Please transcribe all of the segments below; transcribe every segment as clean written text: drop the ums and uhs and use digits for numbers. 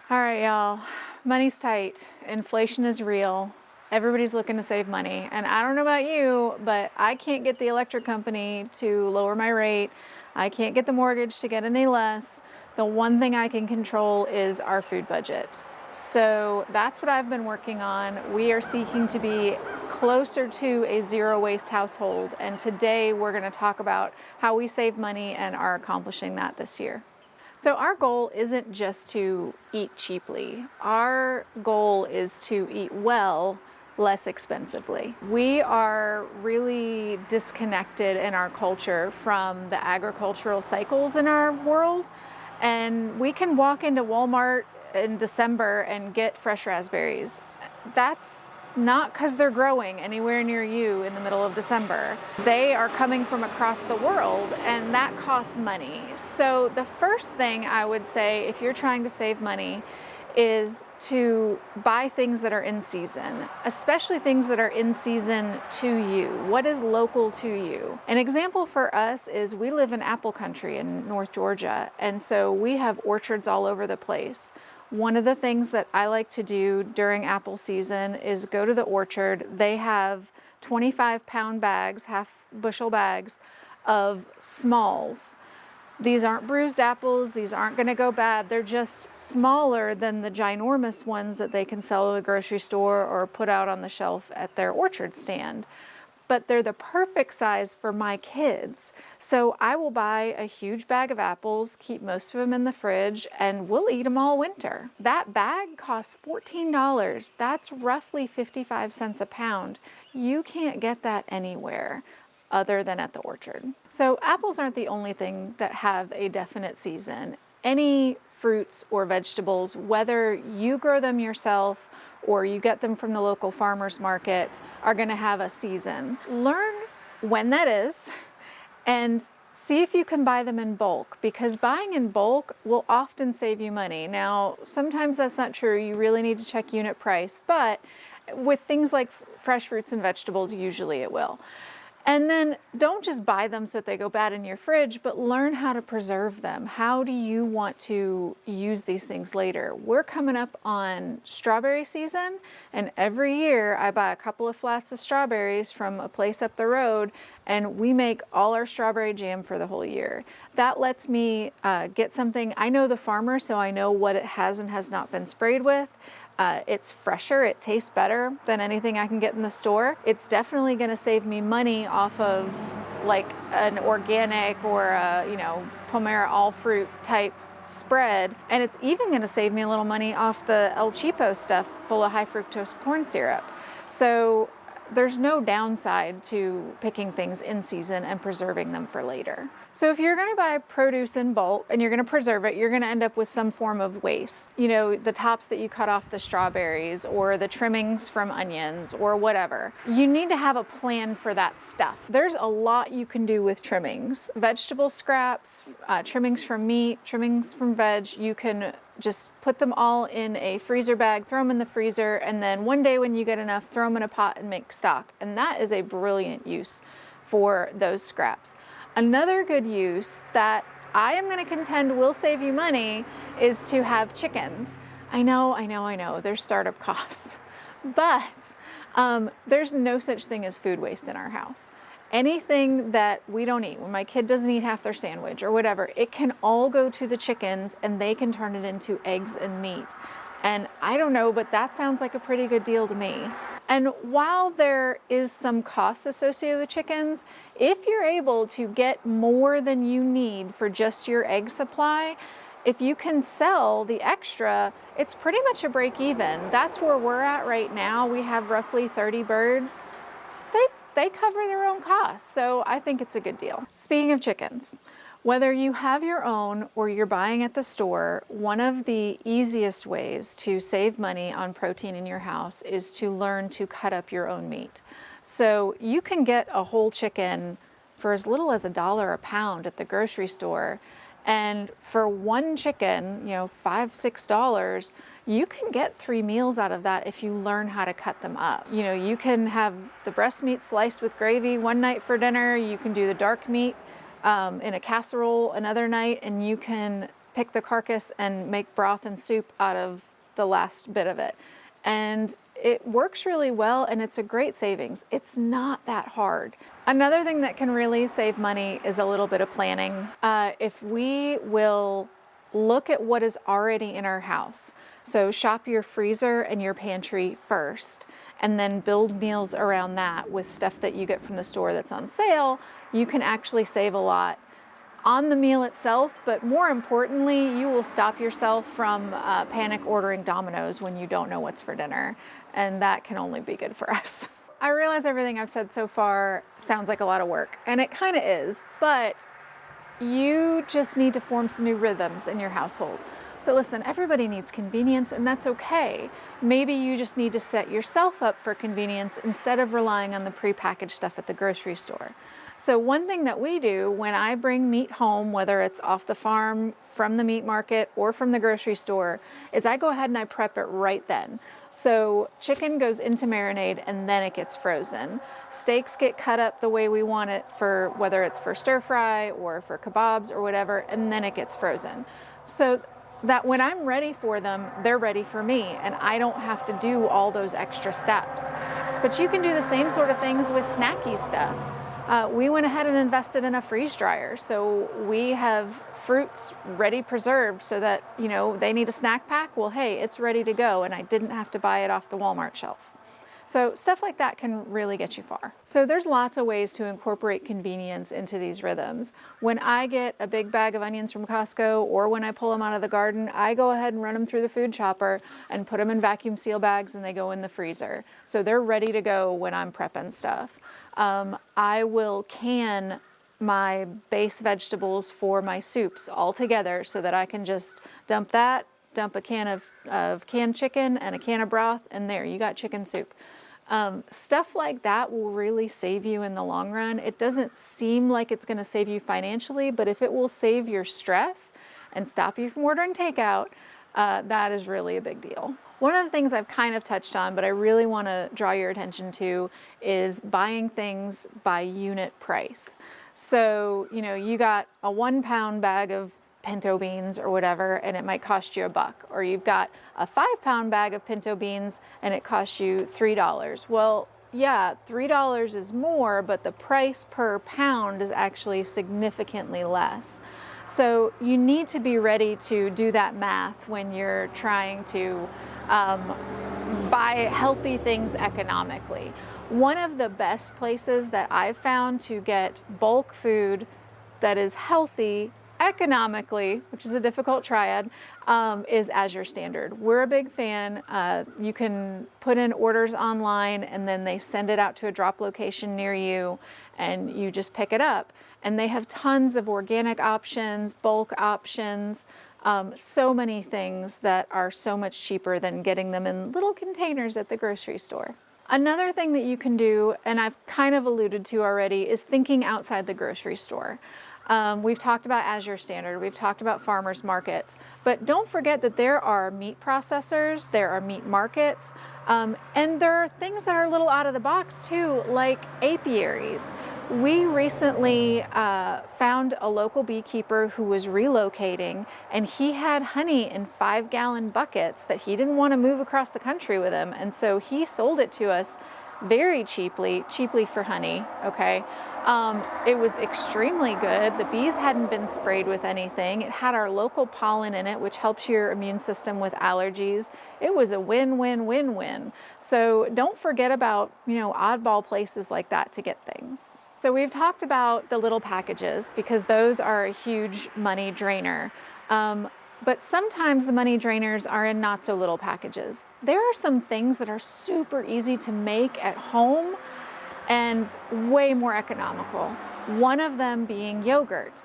All right, y'all. Money's tight. Inflation is real. Everybody's looking to save money. And I don't know about you, but I can't get the electric company to lower my rate. I can't get the mortgage to get any less. The one thing I can control is our food budget. So that's what I've been working on. We are seeking to be closer to a zero waste household. And today we're going to talk about how we save money and are accomplishing that this year. So our goal isn't just to eat cheaply. Our goal is to eat well, less expensively. We are really disconnected in our culture from the agricultural cycles in our world. And we can walk into Walmart in December and get fresh raspberries. That's not because they're growing anywhere near you in the middle of December. They are coming from across the world, and that costs money. So the first thing I would say if you're trying to save money is to buy things that are in season, especially things that are in season to you. What is local to you? An example for us is we live in apple country in North Georgia, and so we have orchards all over the place. One of the things that I like to do during apple season is go to the orchard. They have 25-pound bags, half bushel bags of smalls. These aren't bruised apples. These aren't going to go bad. They're just smaller than the ginormous ones that they can sell at a grocery store or put out on the shelf at their orchard stand. But they're the perfect size for my kids. So I will buy a huge bag of apples, keep most of them in the fridge, and we'll eat them all winter. That bag costs $14. That's roughly 55 cents a pound. You can't get that anywhere other than at the orchard. So apples aren't the only thing that have a definite season. Any fruits or vegetables, whether you grow them yourself or you get them from the local farmer's market, are going to have a season. Learn when that is and see if you can buy them in bulk, because buying in bulk will often save you money. Now, sometimes that's not true. You really need to check unit price, but with things like fresh fruits and vegetables, usually it will. And then don't just buy them so that they go bad in your fridge, but learn how to preserve them. How do you want to use these things later? We're coming up on strawberry season, and every year I buy a couple of flats of strawberries from a place up the road, and we make all our strawberry jam for the whole year. That lets me get something. I know the farmer, so I know what it has and has not been sprayed with. It's fresher, it tastes better than anything I can get in the store. It's definitely going to save me money off of like an organic or a, Palmera all fruit type spread. And it's even going to save me a little money off the El Cheapo stuff full of high fructose corn syrup. So there's no downside to picking things in season and preserving them for later. So if you're going to buy produce in bulk and you're going to preserve it, you're going to end up with some form of waste. The tops that you cut off the strawberries or the trimmings from onions or whatever. You need to have a plan for that stuff. There's a lot you can do with trimmings. Vegetable scraps, trimmings from meat, trimmings from veg. You can just put them all in a freezer bag, throw them in the freezer, and then one day when you get enough, throw them in a pot and make stock. And that is a brilliant use for those scraps. Another good use that I am going to contend will save you money is to have chickens. I know, there's startup costs, but there's no such thing as food waste in our house. Anything that we don't eat, when my kid doesn't eat half their sandwich or whatever, it can all go to the chickens and they can turn it into eggs and meat. And I don't know, but that sounds like a pretty good deal to me. And while there is some cost associated with chickens, if you're able to get more than you need for just your egg supply, if you can sell the extra, it's pretty much a break even. That's where we're at right now. We have roughly 30 birds. They cover their own costs, so I think it's a good deal. Speaking of chickens, whether you have your own or you're buying at the store, one of the easiest ways to save money on protein in your house is to learn to cut up your own meat. So you can get a whole chicken for as little as $1 a pound at the grocery store. And for one chicken, $5, $6, you can get 3 meals out of that if you learn how to cut them up. You can have the breast meat sliced with gravy one night for dinner. You can do the dark meat in a casserole another night, and you can pick the carcass and make broth and soup out of the last bit of it. And it works really well, and it's a great savings. It's not that hard. Another thing that can really save money is a little bit of planning. If we will look at what is already in our house, so shop your freezer and your pantry first, and then build meals around that with stuff that you get from the store that's on sale, you can actually save a lot on the meal itself, but more importantly, you will stop yourself from panic ordering Domino's when you don't know what's for dinner, and that can only be good for us. I realize everything I've said so far sounds like a lot of work, and it kind of is, but you just need to form some new rhythms in your household. But listen, everybody needs convenience, and that's okay. Maybe you just need to set yourself up for convenience instead of relying on the prepackaged stuff at the grocery store. So one thing that we do when I bring meat home, whether it's off the farm, from the meat market, or from the grocery store, is I go ahead and I prep it right then. So chicken goes into marinade and then it gets frozen. Steaks get cut up the way we want it, for whether it's for stir fry or for kebabs or whatever, and then it gets frozen. So that when I'm ready for them, they're ready for me, and I don't have to do all those extra steps. But you can do the same sort of things with snacky stuff. We went ahead and invested in a freeze dryer, so we have fruits ready preserved so that, you know, they need a snack pack. Well, hey, it's ready to go, and I didn't have to buy it off the Walmart shelf. So stuff like that can really get you far. So there's lots of ways to incorporate convenience into these rhythms. When I get a big bag of onions from Costco, or when I pull them out of the garden, I go ahead and run them through the food chopper and put them in vacuum seal bags, and they go in the freezer. So they're ready to go when I'm prepping stuff. I will can my base vegetables for my soups all together so that I can just dump a can of canned chicken and a can of broth, and there, you got chicken soup. Stuff like that will really save you in the long run. It doesn't seem like it's going to save you financially, but if it will save your stress and stop you from ordering takeout, that is really a big deal. One of the things I've kind of touched on, but I really want to draw your attention to, is buying things by unit price. So, you know, you got a 1 pound bag of pinto beans or whatever, and it might cost you $1. Or you've got a 5 pound bag of pinto beans and it costs you $3. Well, yeah, $3 is more, but the price per pound is actually significantly less. So you need to be ready to do that math when you're trying to buy healthy things economically. One of the best places that I've found to get bulk food that is healthy economically, which is a difficult triad, is Azure Standard. We're a big fan. You can put in orders online, and then they send it out to a drop location near you, and you just pick it up. And they have tons of organic options, bulk options, so many things that are so much cheaper than getting them in little containers at the grocery store. Another thing that you can do, and I've kind of alluded to already, is thinking outside the grocery store. We've talked about Azure Standard, we've talked about farmers markets, but don't forget that there are meat processors, there are meat markets, and there are things that are a little out of the box too, like apiaries. We recently found a local beekeeper who was relocating, and he had honey in 5-gallon buckets that he didn't want to move across the country with him, and so he sold it to us very cheaply for honey, okay? It was extremely good. The bees hadn't been sprayed with anything. It had our local pollen in it, which helps your immune system with allergies. It was a win-win-win-win. So don't forget about, you know, oddball places like that to get things. So we've talked about the little packages because those are a huge money drainer. But sometimes the money drainers are in not so little packages. There are some things that are super easy to make at home and way more economical. One of them being yogurt.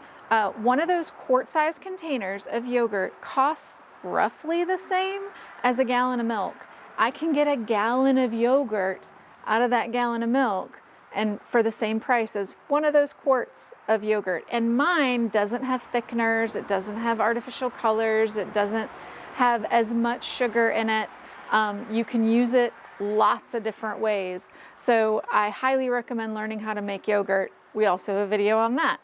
One of those quart-sized containers of yogurt costs roughly the same as a gallon of milk. I can get a gallon of yogurt out of that gallon of milk and for the same price as one of those quarts of yogurt. And mine doesn't have thickeners, it doesn't have artificial colors, it doesn't have as much sugar in it. You can use it lots of different ways. So I highly recommend learning how to make yogurt. We also have a video on that.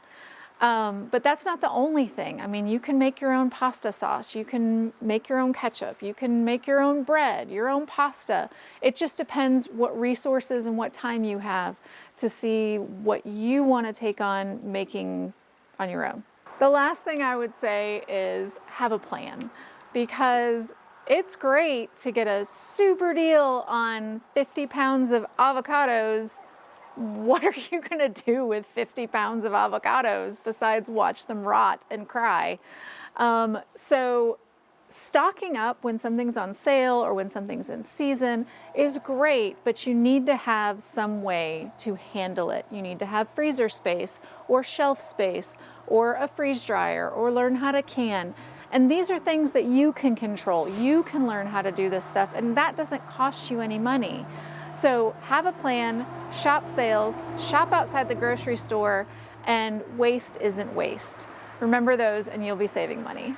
But that's not the only thing. I mean, you can make your own pasta sauce, you can make your own ketchup, you can make your own bread, your own pasta. It just depends what resources and what time you have to see what you want to take on making on your own. The last thing I would say is have a plan, because it's great to get a super deal on 50 pounds of avocados. What are you going to do with 50 pounds of avocados besides watch them rot and cry? So stocking up when something's on sale or when something's in season is great, but you need to have some way to handle it. You need to have freezer space or shelf space or a freeze dryer or learn how to can. And these are things that you can control. You can learn how to do this stuff, and that doesn't cost you any money. So have a plan, shop sales, shop outside the grocery store, and waste isn't waste. Remember those and you'll be saving money.